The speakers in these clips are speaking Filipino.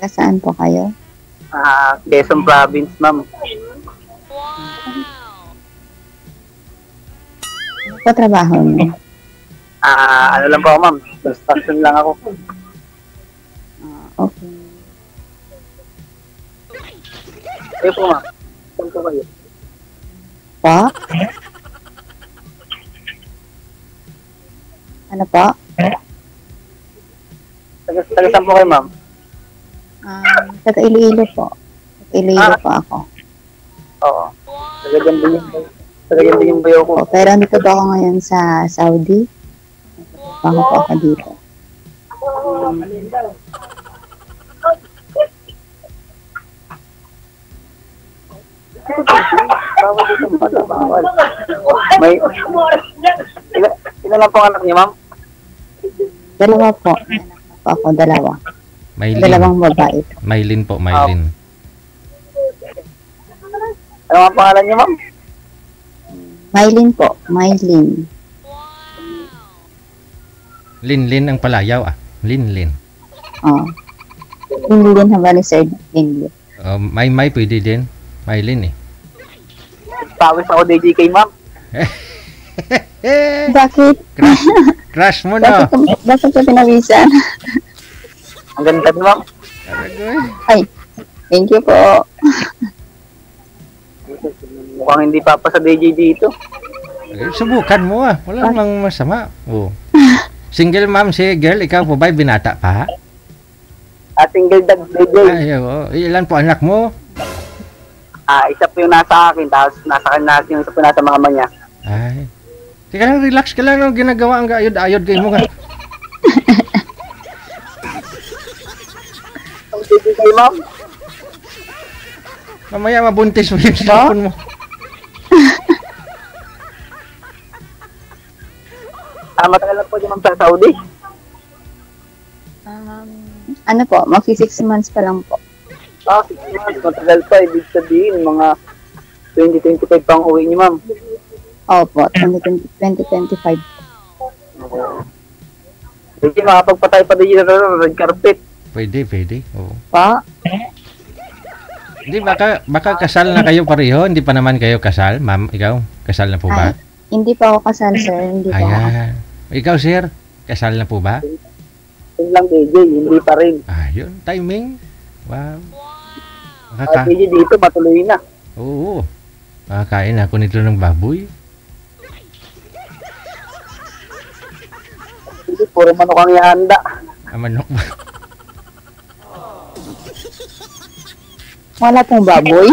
Taga saan po kayo? Quezon Province, ma'am. Ano po trabaho niyo? Ano lang po ako, ma'am. Construction lang ako. Okay. Kayo po, ma'am. Saan po kayo? Po? Ano po? Taga saan po kayo, ma'am? Taga Iloilo po. Taga Iloilo po ako. Oo. Taga dyan din yung bayo ko. Po, pero nandito po ako ngayon sa Saudi. Bago po ako dito. Bawal dito pala, bawal. May... Ilan lang po ang anak niyo, ma'am? Dalawa po. May anak po ako, dalawa. Maylin. Dalawang babae. Maylin po, Maylin. Ano ang pangalan niyo, ma'am? Maylin po. Maylin. Lin ang palayaw Lin. Oh. Hindi din haba ni Sir English. May pwede din. Maylin eh. Pawis ako DJ ma'am. Bakit? Crush mo na. Bakit ka pinawisan? Ang ganda niyo, ma'am. Ay, thank you po. Mukhang hindi papa sa DJ dito. Subukan mo Wala namang masama. Oh. Single mom si girl, ikaw po ba'y binata pa? Single dad DJ. Ay, ilan po anak mo? Isa po yung nasa akin, tapos nasa kanya yung isa po nasa mama niya. Ay. Teka lang, relax ka lang. Ginagawa ang ayod kayo mo nga. Ang DJ ma'am. Mamaya mabuntis mo yung cellphone mo. Matagal lang po yung ma'am sa Saudi. Ano po, magsi 6 months pa lang po. 6 months, matagal pa. Ibig sabihin, mga 2025 pang uwi niyo, ma'am. Opo, 2025. DJ, makapagpatay pa din yung red carpet. Pwede. Oo. Pa? Hindi, baka kasal na kayo pareho. Hindi pa naman kayo kasal. Ma'am, ikaw, kasal na po ba? Ay, hindi pa ako kasal, sir. Hindi pa ako. Ayan. Ikaw, sir, kasal na po ba? Yun lang, DJ, hindi pa rin. Yun, timing. Wow. DJ, dito matuloy na. Oo. Makakain ako nito ng baboy. Hindi, puro manok ang ihanda. Manok ba? Wala pong baboy.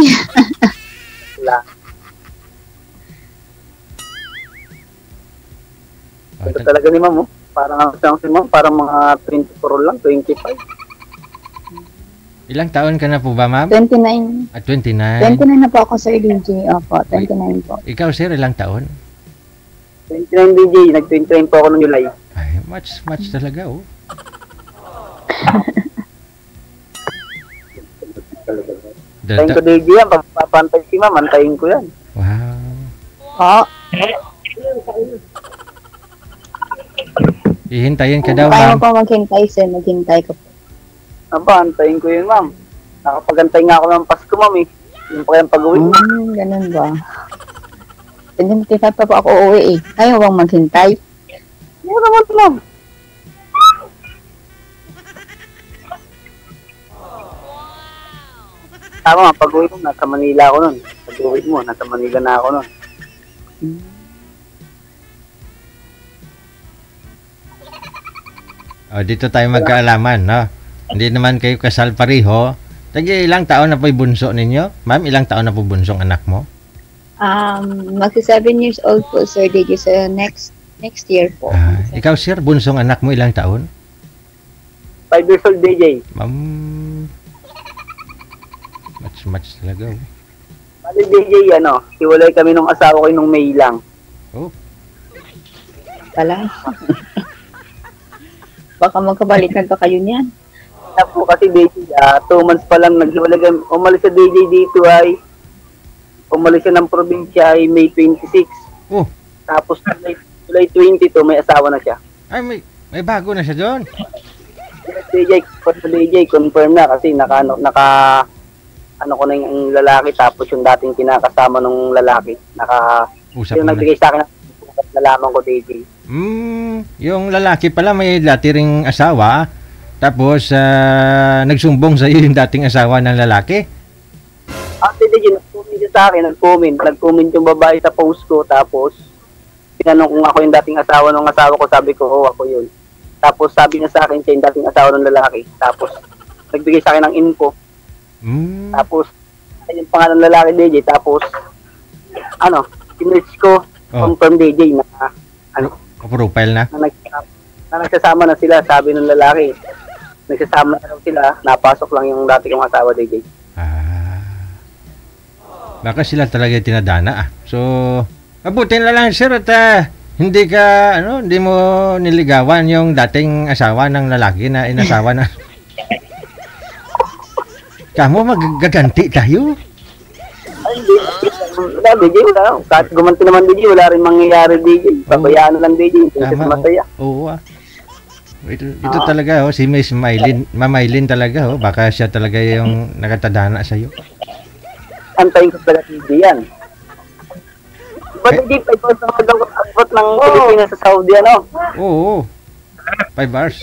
Wala. Ito talaga ni ma'am, parang si ma'am, parang mga 24 lang, 25. Ilang taon ka na po ba, ma'am? 29. 29. 29 na po ako, Sir DJ. Opo, 29 po. Ikaw, sir, ilang taon? 29 DJ, nag-29 po ako noong July. Ay, much talaga, oh. Antayin ko DJ yan, pagpapantay si ma'am, antayin ko yan. Wow. Po. Ihintayin ka daw, Kaya ma'am. mo po maghintay, sir. Maghintay ko po. Antayin ko yun, ma'am. Nakapagantay nga ako ng Pasko, ma'am, eh. Yung pa yung pag-uwi mo. Ganun ba? 25 pa po ako uuwi, eh. Kaya mo bang maghintay? Ano naman, ma'am? Tama, pag-uwi mo, nasa Manila ako nun. Pag-uwi mo, nasa Manila na ako nun. Dito tayo magkaalaman, no? Hindi naman kayo kasal pareho. Tagi, ilang taon na po yung bunso ninyo? Ma'am, ilang taon na po bunsong anak mo? Magsi 7 years old po, Sir DJ, sa next year po. Ikaw, sir, bunsong anak mo ilang taon? 5 years old, DJ. Ma'am, much talaga. Bali, DJ, hiwalay kami nung asawa ko nung May lang. Oh. Pala. Baka magkabalikan pa kayo niyan. Po kasi DJ, 2 months pa lang naghiwalay kami. Umalis sa DJ dito umalis siya ng probinsya ay May 26. Oh. Tapos July 22 may asawa na siya. Ay, may bago na siya doon. Confirm na kasi ano ko na yung lalaki tapos yung dating kinakasama nung lalaki. Usap Yung mo na. nagbigay sa akin ng nalaman ko, DJ. Yung lalaki pala may dati ring asawa, tapos nagsumbong sa iyo yung dating asawa ng lalaki. DJ, nag-comment siya sa akin, nag-comment yung babae sa post ko, tapos tinanong kung ako yung dating asawa ng asawa ko, sabi ko, oo, ako yun. Tapos sabi niya sa akin, siya yung dating asawa ng lalaki. Tapos nagbigay sa akin ng info. Tapos yung pangalan ng lalaki, DJ, tapos sinerch ko, confirm DJ na Profile na. na nagsasama na sila, sabi ng lalaki. Nagsasama na daw sila, napasok lang yung dati kong asawa, DJ. Baka sila talaga yung tinadana. So, mabuti na lang sir at hindi mo niligawan yung dating asawa ng lalaki na inasawa na. Kamu magaganti tayo? Ay, hindi. Wala, DJ, wala. Kahit gumanti naman, DJ, wala rin mangyayari, DJ. Pabayaan na lang, DJ. Hindi siya masaya. Oo. Ito talaga, si Miss Mamaylin talaga, baka siya talaga yung nakatadana sa'yo. Antayin ko talaga, DJ, yan. Ba't hindi 5 hours na mag-abot ng Pilipinas sa Saudi, Oo. 5 hours.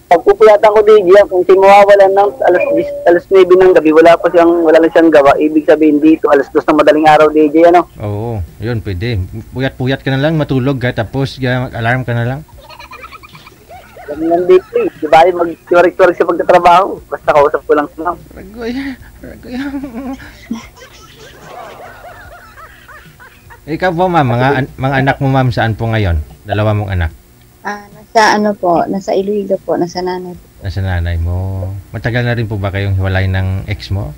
Pagpupuyatan ko, DJ, kung si mawawalan ng alas 9 ng gabi, wala lang siyang gawa. Ibig sabihin dito, alas 2 ng madaling araw, DJ, Oo, yun, pwede. Puyat-puyat ka na lang, matulog ka, tapos mag-alarm ka na lang. Ganyan dito, Di ba, mag-turik-turik sa pagtatrabaho. Basta kausap ko lang siya. Ragoy. Ikaw po, ma'am, mga anak mo, ma'am, saan po ngayon? Dalawa mong anak? Nasa Iloilo po, nasa nanay po. Nasa nanay mo. Matagal na rin po ba kayong hiwalay ng ex mo?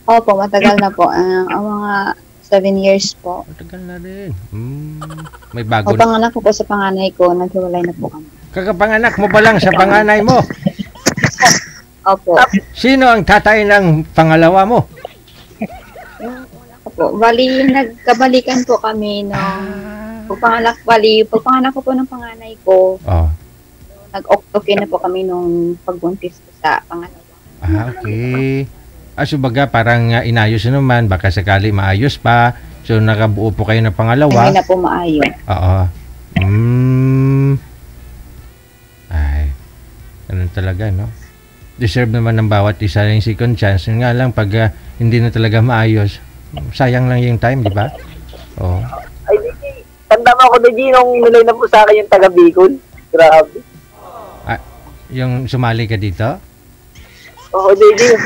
Opo, matagal na po. Mga 7 years po. Matagal na rin. May bago na. Panganak ko po sa panganay ko, naghiwalay na po kami. Kakapanganak mo pa lang sa panganay mo? Opo. Sino ang tatay ng pangalawa mo? Yung una ko po. Bali, nagkabalikan po kami nung pagpanganak ko po ng panganay ko. Nag-okay na po kami nung pagbuntis ko sa pangalawa. Okay. So baga parang inayos na naman, baka sakali maayos pa. So nakabuo po kayo ng pangalawa. Hindi na po maayos. Oo. Ay, ganun talaga, no? Deserve naman ng bawat isa yung second chance. Yun nga lang, pag hindi na talaga maayos, sayang lang yung time, di ba? Oo. Ay, DJ, tanda mo ako, DJ, nung nilay na po sa akin yung taga Bicol. Grabe. Yung sumali ka dito? Oo, DJ.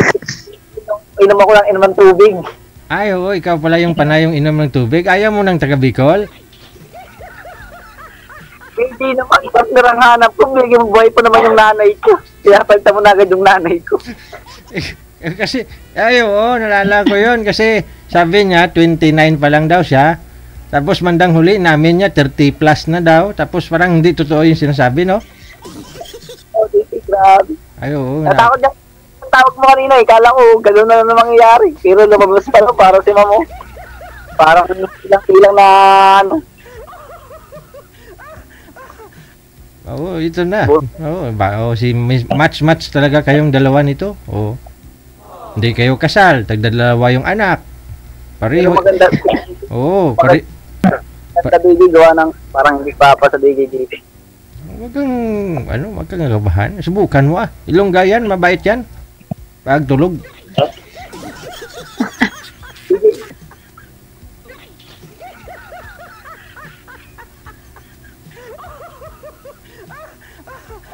Inom ako ng inom ng tubig. Ay, oo, ikaw pala yung panayong inom ng tubig. Ayaw mo ng taga Bicol? Hindi naman, partner ang hanap ko. Bigyan buhay po naman yung nanay ko. Kaya palta mo na agad yung nanay ko. Kasi, nalala ko yun. Kasi sabi niya, 29 pa lang daw siya. Tapos mandang huli namin niya, 30 plus na daw. Tapos parang hindi totoo yung sinasabi, no? Oh, grabe. Ay, oo. Natakot niya. Ang tawag mo kanina, kala ko, gano'n na naman mangyayari. Pero lumabas pa lang, para si Mamo. Parang ilang na, Oo, ito na. Oo, match talaga kayong dalawa nito. Oo. Hindi kayo kasal, tagdalawa yung anak. Pareho. maganda. Oo, Maganda DJ, gawa ng parang hindi papa sa DJ dito. Wag kang kabahan. Subukan mo Ilongga yan, mabait yan. Pag tulog.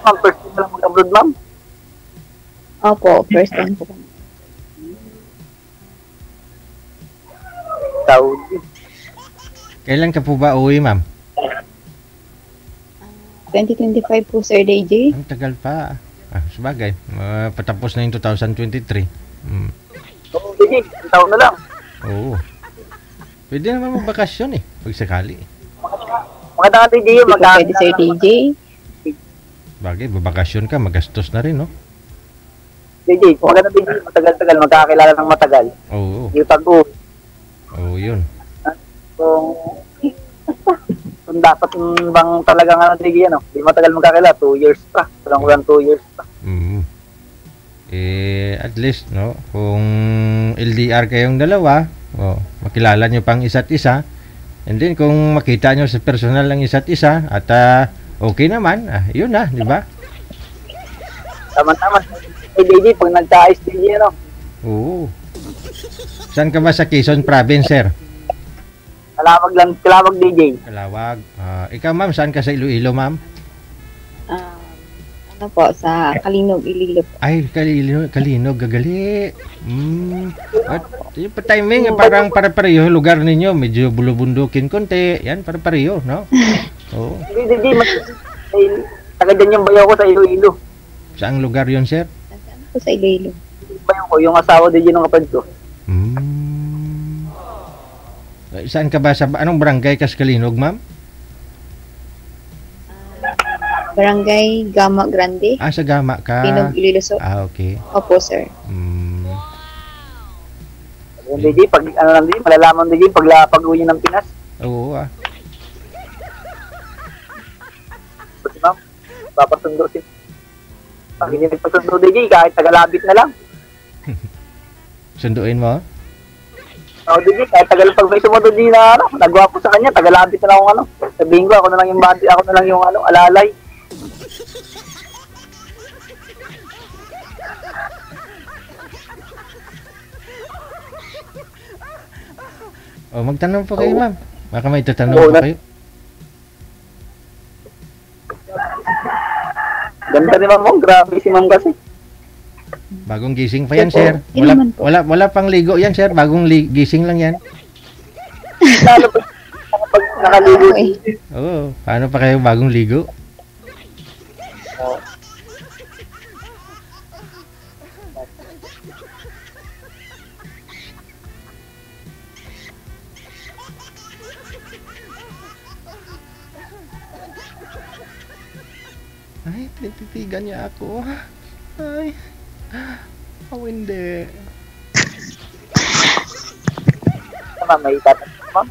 Ma'am, first time lang mag-abroad, ma'am. Opo, first time po kami. Saudi. Kailan ka po ba uwi, ma'am? 2025 po, Sir DJ. Ang tagal pa. Sabagay. Patapos na yung 2023. Oo, sige, isang taon na lang. Oo. Pwede naman magbakasyon pag sakali. Maganda ka, DJ, Pwede, Sir DJ. Bagay, babakasyon ka, magastos na rin, no? DJ, maganda DJ, matagal-tagal, magkakakilala ng matagal. Oo. Yung pag-uwi. Oo, yun. Kung kung dapat yung bang talagang ano, DJ, ano, di matagal magkakila, 2 years pa. Kulang 2 years pa. At least, no, kung LDR kayong dalawa, makilala nyo pang isa't isa, and then kung makita nyo sa personal ng isa't isa, at okay naman, yun na, di ba? Tama-tama. DJ, pag nagka-ayos DJ, ano? Oo. Saan ka ba sa Quezon Province, sir? Kalawag DJ. Kalawag. Ikaw, ma'am, saan ka sa Iloilo, ma'am? Ano po, sa Kalinog, Ililo po. Ay, Kalinog, gagali. At yung timing, parang para-pareho lugar ninyo. Medyo bulubundukin konti. Yan, para-pareho, no? Oo. DJ, taga dyan yung bayaw ko sa Iloilo. Saang lugar yun, sir? Nasaan po sa Iloilo? Bayaw ko, yung asawa DJ ng kapatid ko. Saan ka ba? Anong barangay ka sa Kalinog, ma'am? Barangay Gama Grande. Sa Gama ka. Kalinog, Ililo. Okay. Opo, sir. DJ, pag ano lang DJ, malalaman DJ, pag-uwi ng Pinas. Oo, Kasi ma'am, papasundo si. Pag hindi nagpasundo DJ, kahit tagalabit na lang. Sunduin mo? DJ, kahit tagal pag may sumunod din na ano, nagwapo sa kanya, tagalabit na lang akong ano. Sabihin ko, ako na lang yung body, ako na lang yung ano, alalay. Magtanong po kayo, ma'am. Baka may tatanong po kayo. Ganda ni ma'am, grabe si ma'am kasi. Bagong gising pa yan, sir. Wala pang ligo yan, sir. Bagong gising lang yan. Lalo pag nakaligo. Oo. Paano pa kayo bagong ligo? Ay, tinititigan niya ako. Ay. Hindi. Ma'am, may tatanong ka, ma'am?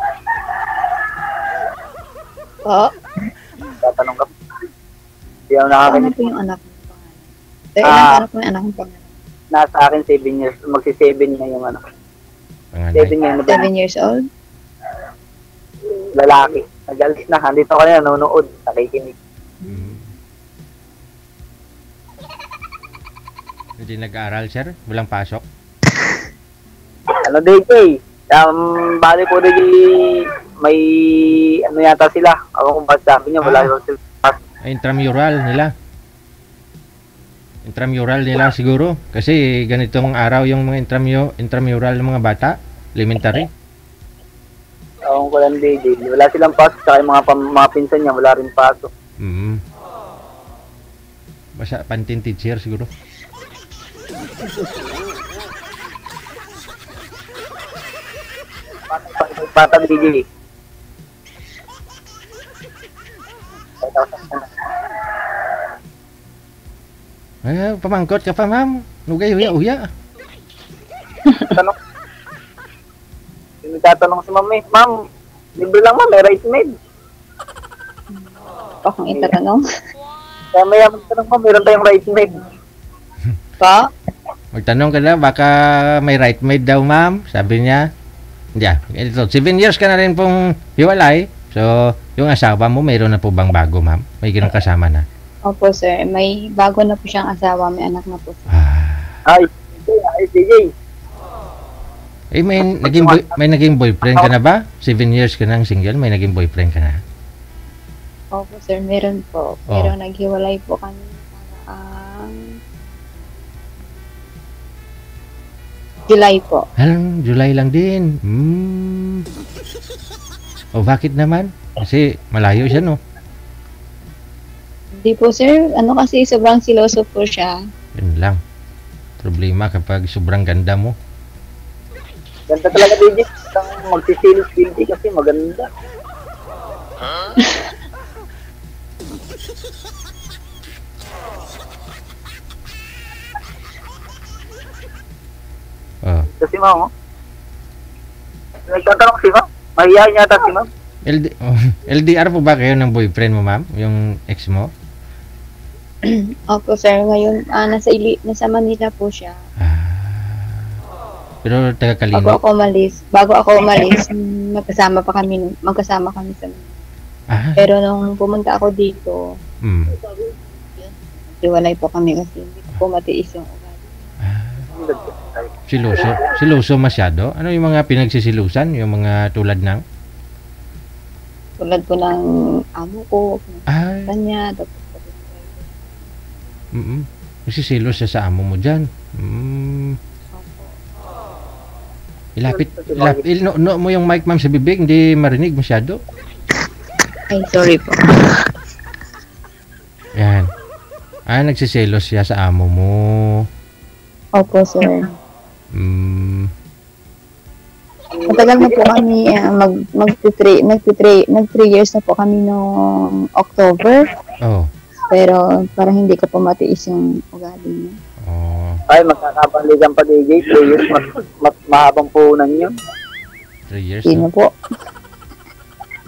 Tatanong ka. Hindi ako nakakanin. Ano po yung anak ng pangalan? Ilang ano po yung anak ng pangalan? Nasa akin 7 years. Magsi-7 na yung ano. 7 years old? Lalaki. Nag-alis na. Andito ka na, nanonood. Nakikinig. Hindi nag-aaral, sir? Walang pasok? Ano, DJ? Bali po, DJ, may ano yata sila. Ako kung ba't sabi niya, wala yung sila. Intramural nila. Intramural nila siguro. Kasi ganitong araw yung mga intramural ng mga bata. Elementary. Ako ko lang, DJ. Wala silang pasok. Saka yung mga pinsan niya, wala rin pasok. Basta pantin teacher siguro. Batang DJ. Pamangkot ka pa, ma'am. Nugay, uya. Tanong. Tatanong si ma'am eh. Ma'am, libre lang ma'am, may right maid. Akong itatanong. Kaya may magtanong ma'am, meron tayong right maid. Pa? Magtanong ka na, baka may right maid daw, ma'am. Sabi niya. Ito, 7 years ka na rin pong hiwalay. So, yung asawa mo, mayroon na po bang bago, ma'am? May ginang kasama na? Opo, sir. May bago na po siyang asawa. May anak na po. Ay, DJ. May naging boyfriend ka na ba? 7 years ka nang single, may naging boyfriend ka na? Opo, sir. Meron po. Pero naghiwalay po kami. July po. July lang din. Bakit naman? Kasi malayo siya, no? Hindi po, sir. Ano kasi, sobrang siloso po siya. Yun lang. Problema kapag sobrang ganda mo. Ganda talaga, DJ. Magsisilis DJ kasi maganda. Kasi ma'am, nagtatanong si ma'am. Mahihayin yata si ma'am. LDR po ba kayo ng boyfriend mo, ma'am? Yung ex mo? Opo, sir. Ngayon, nasa Manila po siya. Pero taga Kalino? Bago ako umalis, magkasama kami sa Manila. Pero nung pumunta ako dito, iwalay po kami kasi hindi po matiis yung ugali. Siluso masyado? Ano yung mga pinagsisilusan? Yung mga tulad ng? Tulad po ng amo ko, kanya, tapos Nasisilos siya sa amo mo dyan. Ilapit no mo yung mic, ma'am, sa bibig, hindi marinig masyado. Ay, sorry po. Yan. Nagsiselos siya sa amo mo. Opo, sir. Matagal na po kami, nag 3 years na po kami noong October. Pero parang hindi ko po matiis yung ugali niya. Ay, magkakabalikan pa DJ. 3 years, mahabang puhunan yun. 3 years? Sino po?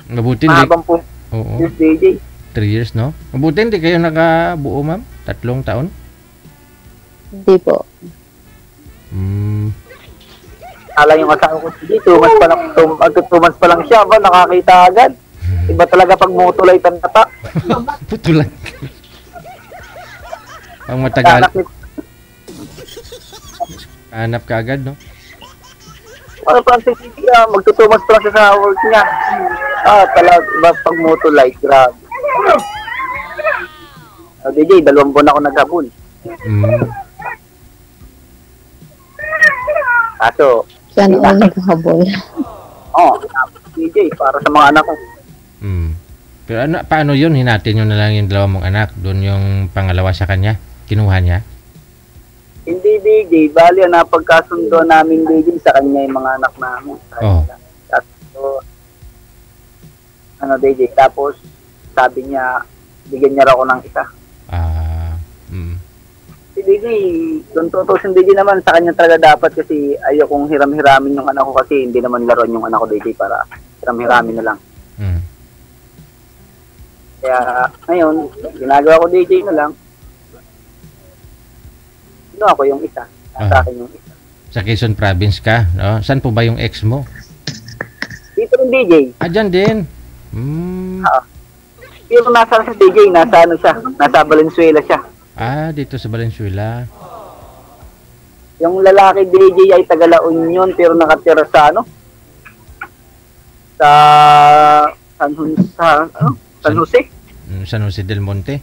Mabuti mahabang puhunan. Oo. Yes, DJ. 3 years, no? Mabuti hindi kayo nakabuo, ma'am? 3 taon? Hindi po. Ala yung asawa ko dito, 2 months pa lang siya, nakakita agad. Iba talaga pag mutulay tanda. Putulay. Ang matagal. Hanap ka agad, no? Ano pa ang siya, magtutumas pa lang siya sa work niya. Talaga, iba pag mutulay, grabe. DJ, 2 buwan ako naghabol. Kaso, saan ako naghabol? DJ, para sa mga anak ko. Pero paano yun? Hinatin nyo na lang yung 2 mong anak. Doon yung pangalawa sa kanya? Kinuha niya? Hindi, DJ. Bali, napagkasundo namin, DJ, sa kanya yung mga anak namin. DJ. Tapos, sabi niya, bigyan niya raw ako ng isa. Si DJ, kung tutusin DJ naman, sa kanya talaga dapat kasi ayokong hiram-hiramin yung anak ko kasi hindi naman laruan yung anak ko, DJ, para hiram-hiramin na lang. Kaya, ngayon, ginagawa ko DJ na lang. Ako yung isa. Sa akin yung isa. Sa Quezon Province ka, no? Saan po ba yung ex mo? Dito rin DJ. Dyan din. Pero nasa sa DJ, nasa Valenzuela siya. Dito sa Valenzuela. Yung lalaki DJ ay taga La Union pero nakatira sa San Jose? San Jose del Monte?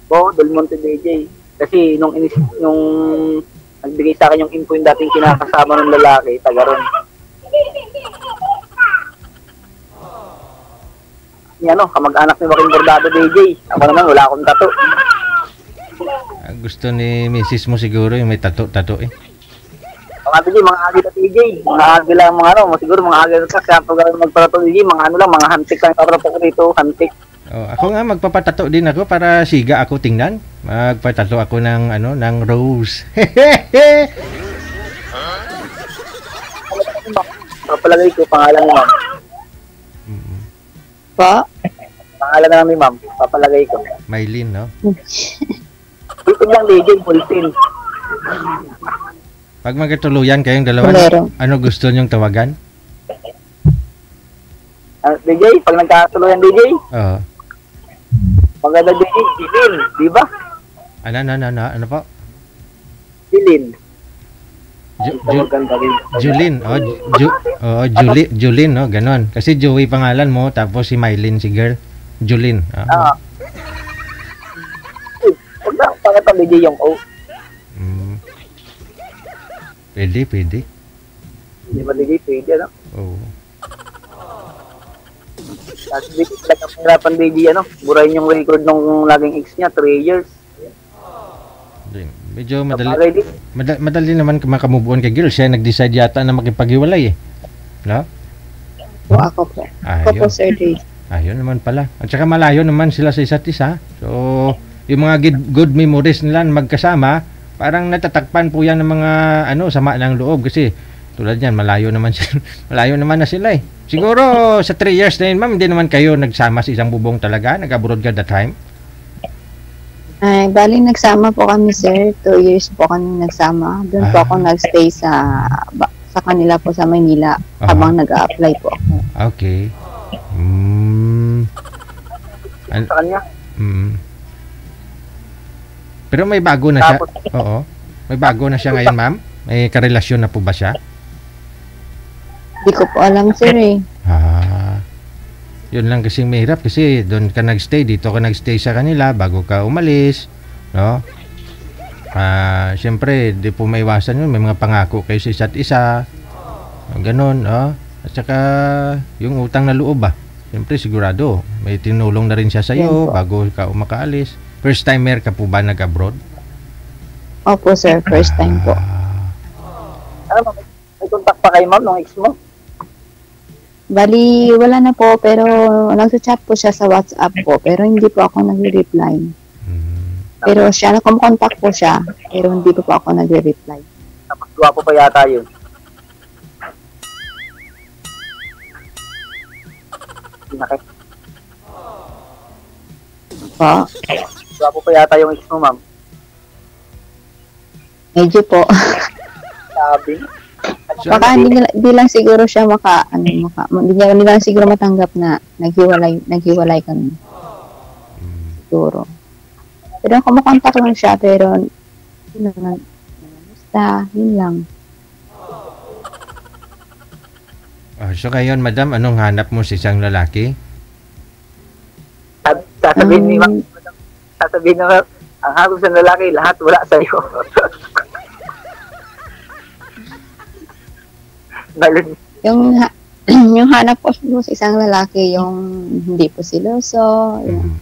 Del Monte DJ. Kasi nung nagbigay sa akin yung info yung dating kinakasama ng lalaki, taga ron. Kamag-anak ni Joaquin Bordado DJ. Ako naman, wala akong tato. Gusto ni misis mo siguro yung may tato eh. Mga agila DJ, mga agila siguro mga agila kaya pag magpatato DJ, mga hantik lang para po dito, hantik. Ako nga magpapatato din ako para siga ako tingnan. Magpatato ako ng rose. Papalagay ko pangalan ni ma'am. Pangalan na ni ma'am, papalagay ko. Maylin, no? Bultin lang DJ, bultin. Pag magkatuluyan kayong dalawa, ano gusto nyong tawagan? DJ, pag nagkatuluyan DJ? Maganda DJ, Jilin, di ba? Ano po? Jilin. Julin. Julin, no? Ganon. Kasi Joey pangalan mo, tapos si Mylene si girl. Julin. Pagkatang DJ yung O. Pwede. Hindi ba DJ? Pwede, ano? Kasi DJ, talaga pahirapan DJ, burahin yung record nung laging ex niya, 3 years. Medyo madali naman makamove on kay girl. Siya nag-decide yata na makipaghiwalay eh. No? Ako po. Ako po, Sir Dave. Ayun naman pala. At saka malayo naman sila sa isa't isa. So, yung mga good memories nila magkasama, parang natatakpan po yan ng mga sama ng loob kasi Tulad yan, malayo naman sila. Malayo naman na sila eh. Siguro sa 3 years na yun, ma'am, hindi naman kayo nagsama sa isang bubong talaga? Nag-abroad ka that time? Ay, bali nagsama po kami, sir. 2 years po kami nagsama. Doon po ako nagstay sa kanila po sa Maynila habang nag-a-apply po ako. Okay. Sa kanya. Pero may bago na siya. Oo. May bago na siya ngayon, ma'am. May karelasyon na po ba siya? Hindi ko po alam, sir eh. Yun lang kasing mahirap kasi doon ka nagstay, dito ka nagstay sa kanila bago ka umalis, no? Siyempre, di po maiwasan yun, may mga pangako kayo sa isa't isa, ganun, no? At saka, yung utang na loob siyempre sigurado, may tinulong na rin siya sa'yo bago ka makaalis. First timer ka po ba nag-abroad? Opo, sir, first time po. Ano, may contact pa kay ma'am nung ex mo? Bali, wala na po, pero nagsa-chat po siya sa WhatsApp po, pero hindi po ako nagre-reply. Pero siya, nakumontak po siya, pero hindi po ako nagre-reply. Tapos gwapo pa yata yun. Pinakit. Po? Gwapo pa yata yung ex mo, ma'am. Medyo po. Sabi. Baka hindi lang siguro siya hindi lang siguro matanggap na naghiwalay kami. Siguro. Pero kumukontak lang siya, pero yun lang, basta, yun lang. So ngayon, madam, anong hanap mo sa isang lalaki? Sasabihin ni ma'am, sasabihin na ang hanap sa lalaki, lahat wala sa'yo. Yung hanap ko sa isang lalaki, yung hindi po siloso, yung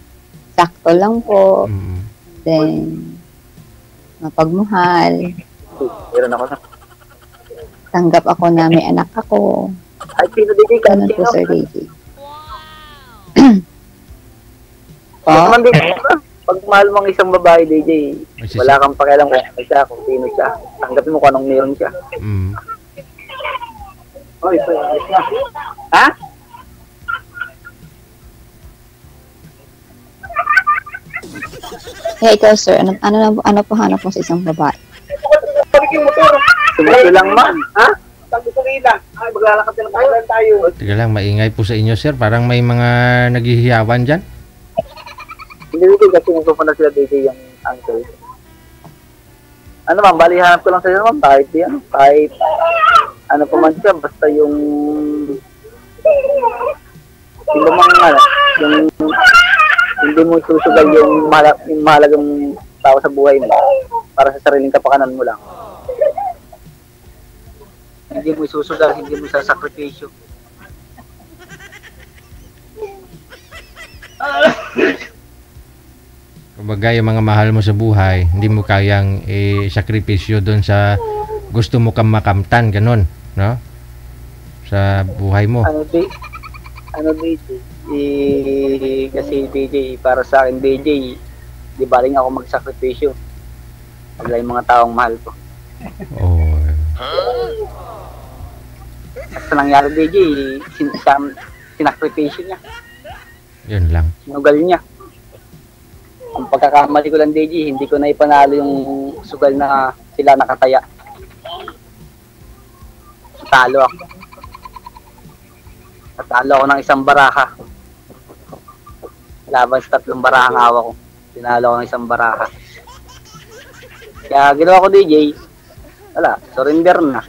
sakto lang po, then mapagmahal, Meron ako na. tanggap ako na may anak ako. Ay, sino DJ ka? Ganun po, Sir DJ. Naman din, pag mahal mong isang babae, DJ, wala kang pakialam kung ano siya, kung sino siya. Tanggapin mo kung anong meron siya. Oy, ayos na. Ha? Ikaw, sir, ano po hanap mo sa isang babae? Sumito lang man, ha? Ay, maglalakad na tayo. Teka lang, maingay po sa inyo, sir. Parang may mga naghihiyawan dyan. Hindi kasi nagpupunta sila DJ yung uncle. Ano ma'am, bali hanap ko lang sa inyo ma'am, kahit yan, kahit ano pa man siya, basta yung hindi mo susugal yung mahalagang tao sa buhay mo para sa sariling kapakanan mo lang. Hindi mo isusugal, hindi mo sasakripisyo. Kumbaga, yung mga mahal mo sa buhay, hindi mo kayang sakripisyo doon sa gusto mo kang makamtan, ganun, no? Sa buhay mo. Ano DJ? Kasi DJ, para sa akin DJ, di baling ako magsakripisyo. Pagla yung mga taong mahal ko. Oh. Basta nangyari DJ, sinakripisyo niya. Yun lang. Sinugal niya. Ang pagkakamali ko lang DJ, hindi ko na ipanalo yung sugal na sila nakataya. Talo ako. Natalo ako ng isang baraka. Laban sa 3 baraka ang hawa ko. Tinalo ako ng isang baraka. Kaya ginawa ko DJ, wala, surrender na.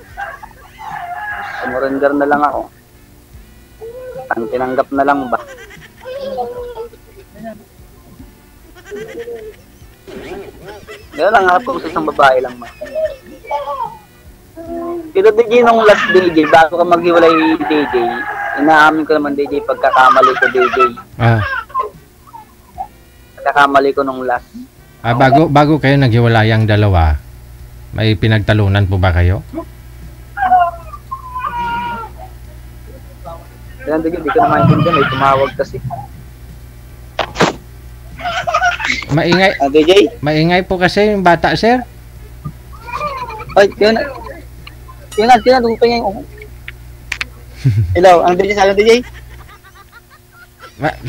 Surrender na lang ako. Ang tinanggap na lang ba? Ngayon lang hanap ko sa isang babae lang ba? Pero DJ nung last DJ, bago ka maghiwalay DJ, inaamin ko naman DJ pagkakamali ko DJ. Pagkakamali ko nung last. Bago kayo naghiwalay ang dalawa, may pinagtalunan po ba kayo? Kaya DJ, di ko na maintindihan, may tumawag kasi. Maingay po kasi yung bata, sir. Ay, yun. Tungkol niya yung... Hello, ang DJ, sabi DJ?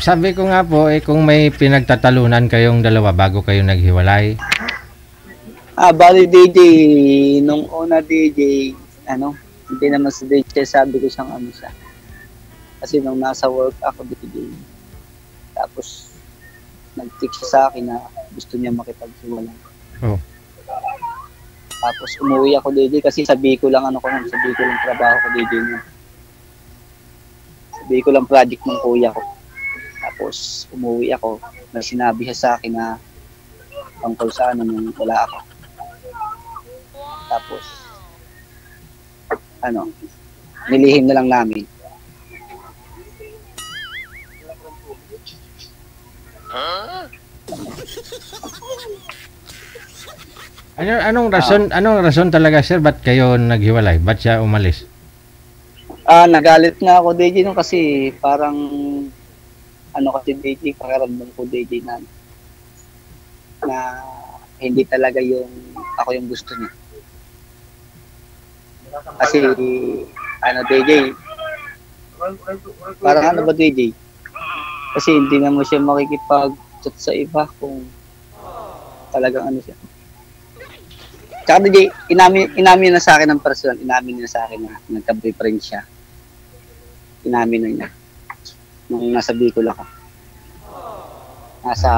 Sabi ko nga po, kung may pinagtatalunan kayong dalawa bago kayo naghiwalay. Bali DJ, nung una DJ, hindi naman sa DJ, sabi ko siyang siya. Kasi nung nasa work ako DJ, tapos nag-text siya sa akin na gusto niya makipaghiwalay. Oh. Tapos umuwi ako DJ kasi sabi ko lang sabi ko lang trabaho ko DJ niya. Sabi ko lang project ng kuya ko. Tapos umuwi ako, na sinabi siya sa akin na tungkol sa nung wala ako. Tapos nilihim na lang namin. Anong rason talaga, sir? Ba't kayo naghiwalay? Ba't siya umalis? Nagalit nga ako DJ nung kasi parang kasi DJ, pakiramdam ko DJ na hindi talaga ako yung gusto niya. Kasi DJ, parang ba DJ? Kasi hindi naman siya makikipag-chat sa iba kung talagang siya. Tsaka DJ, inamin na sa akin ng personal, inamin na sa akin na nagka-boyfriend siya. Inamin na niya. Nung nasa Bicol ako. Nasa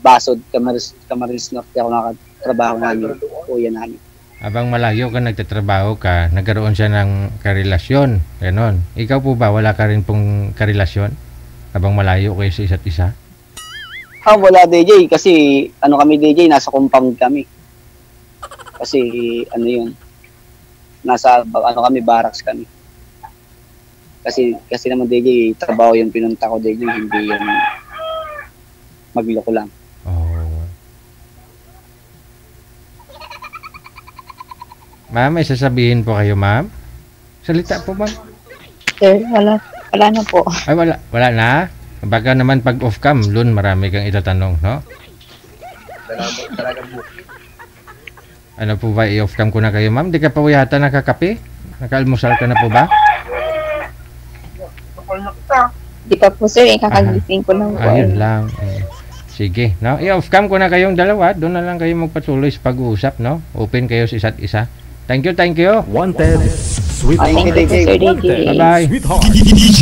Basod, Camarines Norte ako nakatrabaho namin. Kuya namin. Habang malayo ka nagtatrabaho ka, nagkaroon siya ng karelasyon. Ganon. Ikaw po ba, wala ka rin pong karelasyon? Habang malayo kayo sa isa't isa? Wala DJ. Kasi kami DJ, nasa compound kami. Kasi yun, nasa kami, barracks kami. Kasi naman DJ, trabaho yung pinunta ko DJ, hindi yung magloko lang. Oh. Ma'am, may sasabihin po kayo, ma'am? Salita po, ma'am. Sir, wala na po. Ay, wala na? Baka naman pag off-cam, Lun, marami kang itatanong, no? Ano po ba, i-off-cam ko na kayo, ma'am? Di ka pa yata nakakape? Nakaalmusal ka na po ba? Di pa po, sir. Kakagising ko lang po. Ayun lang. Sige, no? I-off-cam ko na kayong dalawa. Doon na lang kayo magpatuloy sa pag-uusap, no? Open kayo sa isa't isa. Thank you. Wanted, sweetheart. Thank you, DJ. Sir DJ. Bye-bye. Sweetheart. DJ.